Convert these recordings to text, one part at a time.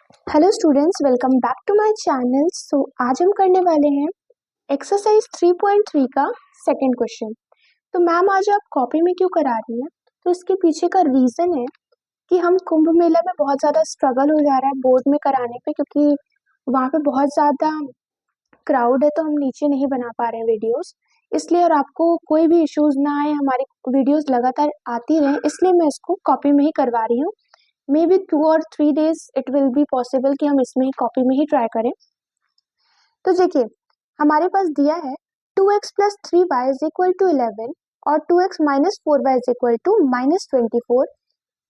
Hello students, welcome back to my channel. So आज हम करने वाले हैं एक्सरसाइज 3.3 का सेकंड क्वेश्चन। तो मैम आज आप कॉपी में क्यों करा रही हैं? तो इसके पीछे का रीज़न है कि हम कुंभ मेला में बहुत ज़्यादा स्ट्रगल हो जा रहा है बोर्ड में कराने पे, क्योंकि वहाँ पे बहुत ज़्यादा क्राउड है, तो हम नीचे नहीं बना पा रहे हैं वीडियोस। इसलिए और आपको कोई भी इश्यूज ना आए, हमारी वीडियोस लगातार आती रहे, इसलिए मैं इसको कॉपी में ही करवा रही हूँ। मे बी 2 और 3 days it will be possible कि हम इसमें ही कॉपी में ही ट्राई करें। तो देखिए, हमारे पास दिया है 2x plus 3y is equal to 11 और 2x minus 4y is equal to minus 24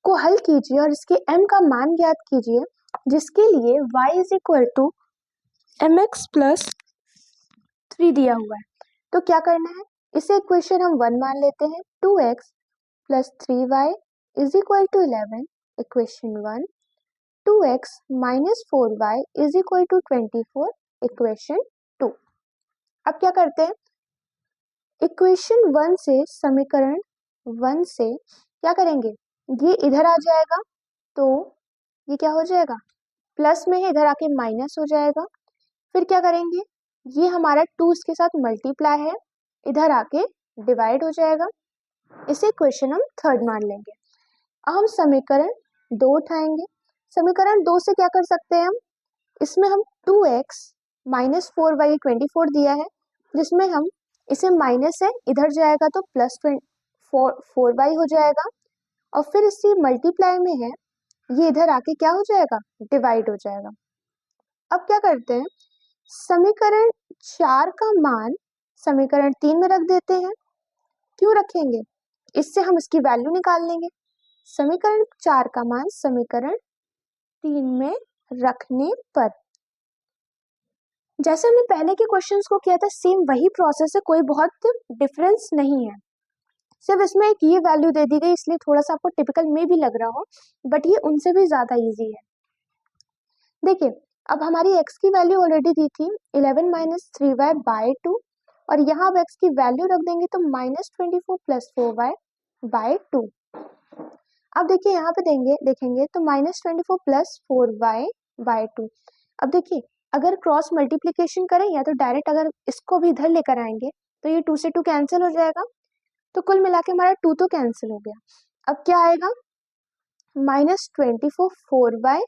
को हल कीजिए और इसके m का मान ज्ञात कीजिए, जिसके लिए y is equal to mx plus 3 दिया हुआ है। तो क्या करना है, इसे इक्वेशन हम 1 मान लेते हैं। 2x plus 3y is equal to 11 equation 1, 2x minus 4y is equal to 24 equation 2। अब क्या करते हैं, इक्वेशन 1 से समीकरण 1 से क्या करेंगे, ये इधर आ जाएगा, तो ये क्या हो जाएगा, प्लस में है, इधर आके माइनस हो जाएगा। फिर क्या करेंगे, ये हमारा 2 इसके साथ मल्टीप्लाई है, इधर आके डिवाइड हो जाएगा। इसे इक्वेशन हम थर्ड मान लेंगे। अब हम समीकरण 2 उठाएंगे। समीकरण 2 से क्या कर सकते हैं हम, इसमें हम 2x माइनस 4y 24 दिया है, जिसमें हम इसे माइनस है, इधर जाएगा तो प्लस 4y हो जाएगा, और फिर इसी मल्टीप्लाई में है, ये इधर आके क्या हो जाएगा, डिवाइड हो जाएगा। अब क्या करते हैं, समीकरण 4 का मान समीकरण 3 में रख देते हैं। क्यों रखेंगे, इससे हम इसकी वैल्यू निकाल लेंगे। समीकरण 4 का मान समीकरण 3 में रखने पर, जैसे हमने पहले के क्वेश्चंस को किया था, सेम वही प्रोसेस है, कोई बहुत डिफरेंस नहीं है। सिर्फ इसमें एक ये वैल्यू दे दी गई, इसलिए थोड़ा सा आपको टिपिकल में भी लग रहा हो, बट ये उनसे भी ज्यादा इजी है। देखिए, अब हमारी x की वैल्यू ऑलरेडी दी थी 11 माइनस 3y बाय 2, और यहाँ अब x की वैल्यू रख देंगे तो माइनस 24 प्लस 4y बाय 2। अब देखिए यहाँ पे देखेंगे तो माइनस 24 प्लस 4y बाय 2। अब देखिए, अगर क्रॉस मल्टीप्लीकेशन करें या तो डायरेक्ट अगर इसको भी इधर लेकर आएंगे तो ये 2 से 2 कैंसिल हो जाएगा, तो कुल मिला के हमारा 2 तो कैंसिल हो गया। अब क्या आएगा, minus 24 4y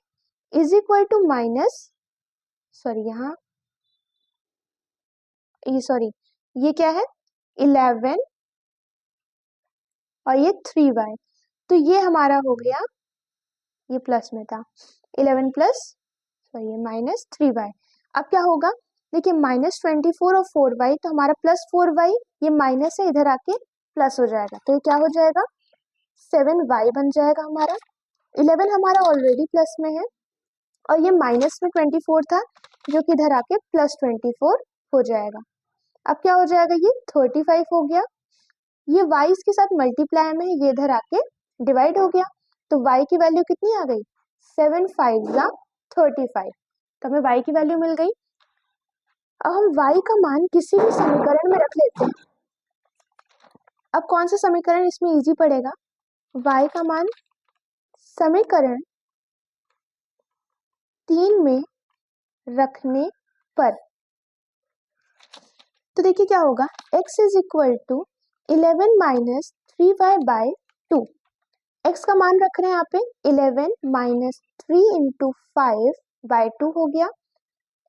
is equal to minus, यहाँ ये क्या है 11 और ये 3y, तो ये हमारा हो गया, ये प्लस में था 11 प्लस माइनस 3y। अब क्या होगा, देखिए माइनस 24 और 4y, तो हमारा प्लस 4y, ये माइनस है, इधर आके प्लस हो जाएगा, तो ये क्या हो जाएगा 7y बन जाएगा हमारा। 11 हमारा ऑलरेडी प्लस में है, और ये माइनस में 24 था, जो कि इधर आके प्लस 24 हो जाएगा। अब क्या हो जाएगा, ये 35 हो गया, ये y इसके साथ मल्टीप्लाई में है, ये इधर आके डिवाइड हो गया, तो y की वैल्यू कितनी आ गई, 7 5 या 35, तो हमें y की वैल्यू मिल गई। अब हम y का मान किसी भी समीकरण में रख लेते हैं। अब कौन सा समीकरण इसमें इजी पड़ेगा, y का मान समीकरण 3 में रखने पर, तो देखिए क्या होगा, x is equal to 11 minus 3y by 2। x का मान रख रहे हैं यहाँ पे 11 माइनस 3 इंटू 5 बाय 2 हो गया।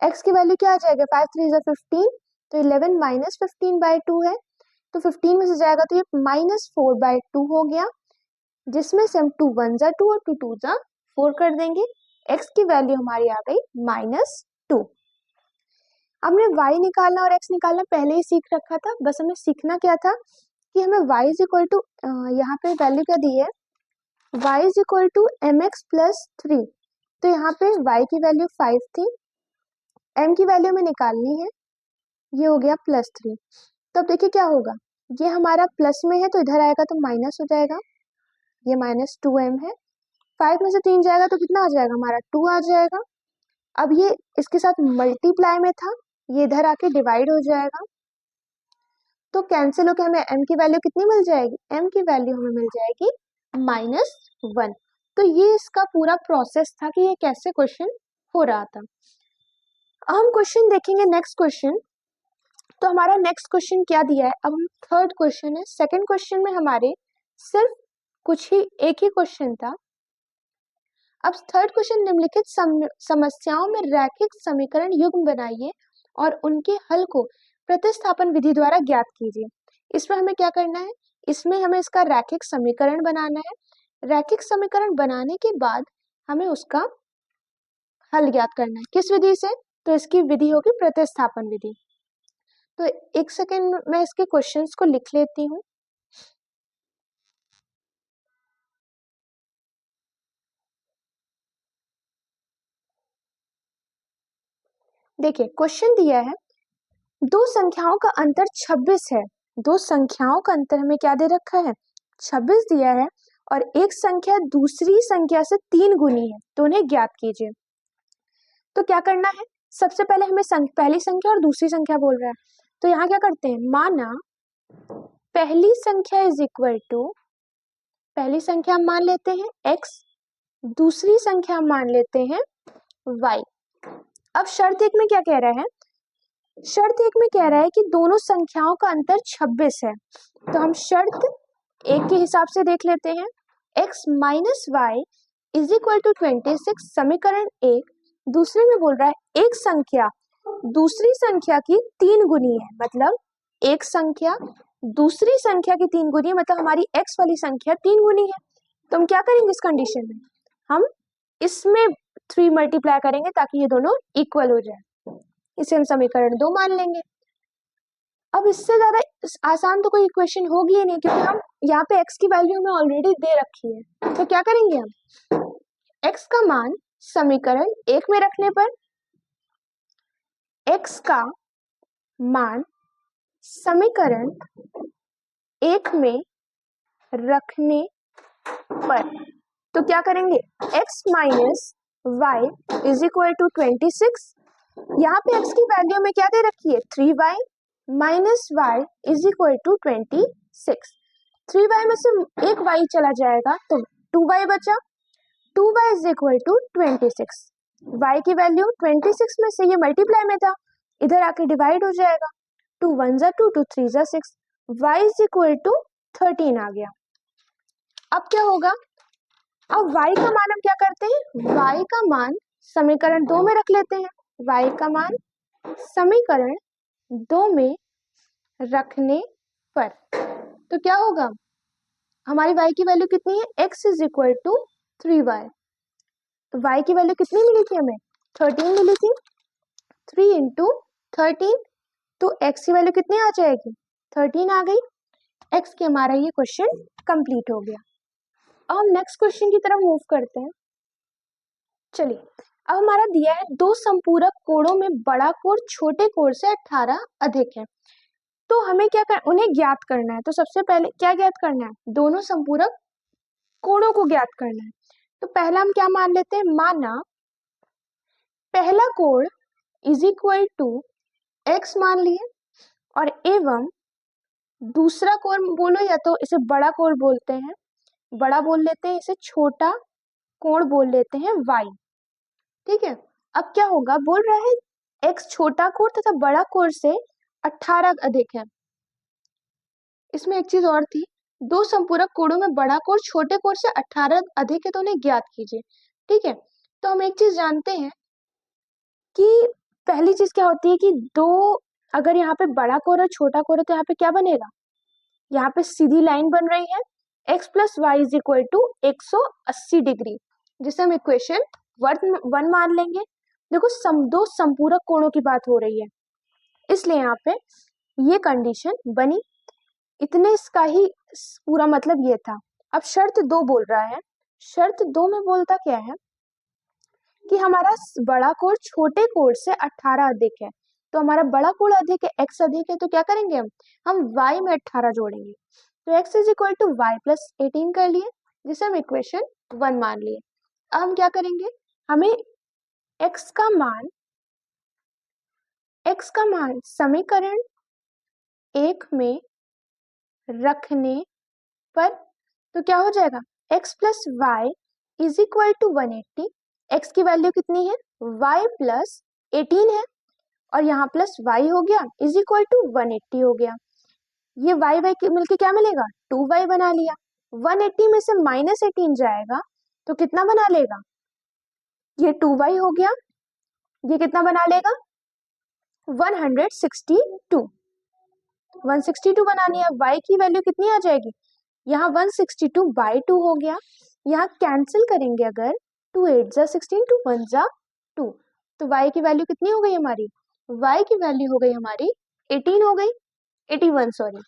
x की वैल्यू क्या आ जाएगा, 5 3 is 15, तो 11 माइनस 15 बाय 2 है, तो 15 में से जाएगा तो ये माइनस 4 बाय 2 हो गया, जिसमें से हम 2 1 जा 2 और 2 2 जा 4 कर देंगे। x की वैल्यू हमारी आ गई माइनस 2। हमने y निकालना और x निकालना पहले ही सीख रखा था, बस हमें सीखना क्या था कि हमें y इज इक्वल टू, यहाँ पे वैल्यू क्या दी है, y is equal to M X plus 3, तो यहाँ पे y की वैल्यू 5 थी, m की वैल्यू में निकालनी है, ये हो गया प्लस 3। तो अब देखिए क्या होगा, ये हमारा प्लस में है तो इधर आएगा तो माइनस हो जाएगा, ये माइनस 2m है, 5 में से 3 जाएगा तो कितना आ जाएगा, हमारा 2 आ जाएगा। अब ये इसके साथ मल्टीप्लाई में था, ये इधर आके डिवाइड हो जाएगा, तो कैंसिल होकर हमें m की वैल्यू कितनी मिल जाएगी, m की वैल्यू हमें मिल जाएगी -1। तो ये इसका पूरा प्रोसेस था कि ये कैसे क्वेश्चन हो रहा था। अब हम क्वेश्चन देखेंगे नेक्स्ट क्वेश्चन। तो हमारा नेक्स्ट क्वेश्चन क्या दिया है, अब हम थर्ड क्वेश्चन है। सेकंड क्वेश्चन में हमारे सिर्फ कुछ ही एक ही क्वेश्चन था। अब थर्ड क्वेश्चन, निम्नलिखित समस्याओं में रैखिक समीकरण युग्म बनाइए और उनके हल को प्रतिस्थापन विधि द्वारा ज्ञात कीजिए। इसमें हमें क्या करना है, इसमें हमें इसका रैखिक समीकरण बनाना है। रैखिक समीकरण बनाने के बाद हमें उसका हल ज्ञात करना है। किस विधि से, तो इसकी विधि होगी प्रतिस्थापन विधि। तो एक सेकेंड मैं इसके क्वेश्चंस को लिख लेती हूँ। देखिए क्वेश्चन दिया है, दो संख्याओं का अंतर 26 है। दो संख्याओं का अंतर हमें क्या दे रखा है, 26 दिया है, और एक संख्या दूसरी संख्या से 3 गुनी है, तो उन्हें ज्ञात कीजिए। तो क्या करना है, सबसे पहले हमें पहली संख्या और दूसरी संख्या बोल रहा है, तो यहाँ क्या करते हैं, माना पहली संख्या इज इक्वल टू, पहली संख्या हम मान लेते हैं x, दूसरी संख्या हम मान लेते हैं y। अब शर्त एक में क्या कह रहा है, शर्त एक में कह रहा है कि दोनों संख्याओं का अंतर 26 है। तो हम शर्त एक के हिसाब से देख लेते हैं, x minus Y is equal to 26, समीकरण एक। दूसरे में बोल रहा है एक संख्या दूसरी संख्या की 3 गुनी है, मतलब एक संख्या दूसरी संख्या की 3 गुनी है, मतलब हमारी x वाली संख्या 3 गुनी है। तो हम क्या करेंगे इस कंडीशन में, हम इसमें 3 मल्टीप्लाई करेंगे ताकि ये दोनों इक्वल हो जाए। इसे हम समीकरण 2 मान लेंगे। अब इससे ज्यादा आसान तो कोई इक्वेशन होगी ही नहीं, क्योंकि हम यहाँ पे x की वैल्यू हमें ऑलरेडी दे रखी है। तो क्या करेंगे हम, x का मान समीकरण 1 में रखने पर, x का मान समीकरण 1 में रखने पर, तो क्या करेंगे, x minus Y is equal to 26। यहाँ पे x की वैल्यू में क्या दे रखी है, 3y minus Y is equal to 26। 3y में से एक y चला जाएगा तो 2y बचा, 2y is equal to 26। y की वैल्यू 26 में से ये मल्टीप्लाई में था, इधर आके डिवाइड हो जाएगा, 2 1 जा 2, 2 3 जा 6, y इज इक्वल टू 13 आ गया। अब क्या होगा, अब y का मान हम क्या करते हैं, y का मान समीकरण 2 में रख लेते हैं। y का मान समीकरण 2 में रखने पर, तो क्या होगा, हमारी y की वैल्यू कितनी है, x is equal to 3y। तो y की वैल्यू कितनी मिली थी हमें, 13 मिली थी, 3 इंटू 13, तो x की वैल्यू कितनी आ जाएगी, 13 आ गई। x के हमारा ये क्वेश्चन कंप्लीट हो गया। अब हम नेक्स्ट क्वेश्चन की तरफ मूव करते हैं। चलिए, अब हमारा दिया है दो संपूरक कोणों में बड़ा कोण छोटे कोण से 18 अधिक है, तो हमें क्या उन्हें ज्ञात करना है। तो सबसे पहले क्या ज्ञात करना है, दोनों संपूरक कोणों को ज्ञात करना है। तो पहला हम क्या मान लेते हैं, माना पहला कोण इज इक्वल टू x मान लिए, और एवं दूसरा कोण बोलो, या तो इसे बड़ा कोण बोलते हैं, बड़ा बोल लेते हैं, इसे छोटा कोण बोल लेते हैं y। ठीक है, अब क्या होगा, बोल रहा है x छोटा कोण तथा बड़ा कोण से 18 अधिक है। इसमें एक चीज और थी, दो संपूरक कोणों में बड़ा कोण छोटे कोण से 18 अधिक है, तो उन्हें ज्ञात कीजिए। ठीक है, तो हम एक चीज जानते हैं कि पहली चीज क्या होती है कि दो, अगर यहाँ पे बड़ा कोण और छोटा कोण है तो यहाँ पे क्या बनेगा, यहाँ पे सीधी लाइन बन रही है, x plus Y is equal to 180 degree, जिसे हम इक्वेशन 1 मान लेंगे। देखो दो संपूरक कोणों की बात हो रही है, इसलिए यहाँ पे ये कंडीशन बनी। इतने इसका ही पूरा मतलब ये था। अब शर्त 2 बोल रहा है, शर्त 2 में बोलता क्या है कि हमारा बड़ा कोण छोटे कोण से 18 अधिक है, तो हमारा बड़ा कोण अधिक है, x अधिक है, तो क्या करेंगे हम y में 18 जोड़ेंगे, तो x is equal to Y plus 18 कर लिए, जिसे हम इक्वेशन 1 मान लिए। अब हम क्या करेंगे, हमें x का मान समीकरण 1 में रखने पर, तो क्या हो जाएगा, x plus Y is equal to 180, x की वैल्यू कितनी है, y प्लस 18 है और यहाँ प्लस y हो गया इज इक्वल टू 180 हो गया। ये y मिलके क्या मिलेगा, 2y बना लिया। 180 में से -18 जाएगा तो कितना बना लेगा, ये 2y हो गया। ये कितना बना लेगा, 162। 162 बनानी है, y की वैल्यू कितनी आ जाएगी, यहाँ 162/2 हो गया। यहाँ कैंसिल करेंगे अगर, 2 8 जा 16, 2 1 जा 2, तो y की वैल्यू कितनी हो गई हमारी, y की वैल्यू हो गई हमारी 18 हो गई, 81 सॉरी।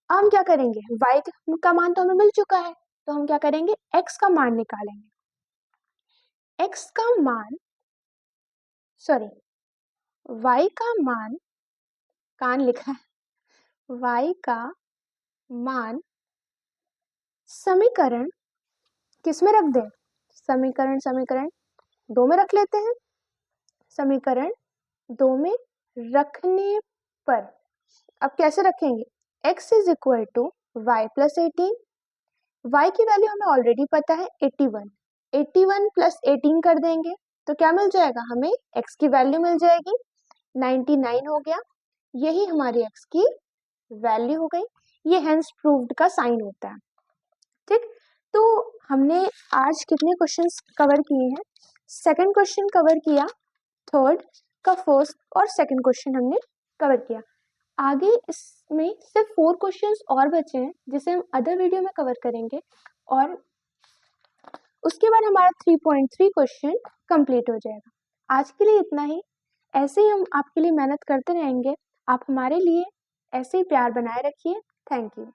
अब हम क्या करेंगे, y का मान तो हमें मिल चुका है, तो हम क्या करेंगे, x का मान निकालेंगे। x का मान सॉरी y का मान, कान लिखा है, y का मान समीकरण किस में रख दें, समीकरण 2 में रख लेते हैं। समीकरण 2 में रखने पर अब कैसे रखेंगे, x is equal to Y plus 18, y की वैल्यू हमें ऑलरेडी पता है 81, 81 प्लस 18 कर देंगे तो क्या मिल जाएगा, हमें x की वैल्यू मिल जाएगी 99 हो गया। यही हमारी x की वैल्यू हो गई। ये हेंस प्रूव्ड का साइन होता है। ठीक, तो हमने आज कितने क्वेश्चंस कवर किए हैं, सेकंड क्वेश्चन कवर किया, थर्ड का फर्स्ट और सेकंड क्वेश्चन हमने कवर किया। आगे इसमें सिर्फ 4 क्वेश्चंस और बचे हैं जिसे हम अदर वीडियो में कवर करेंगे और उसके बाद हमारा 3.3 क्वेश्चन कंप्लीट हो जाएगा। आज के लिए इतना ही। ऐसे ही हम आपके लिए मेहनत करते रहेंगे। आप हमारे लिए ऐसे ही प्यार बनाए रखिए। Thank you.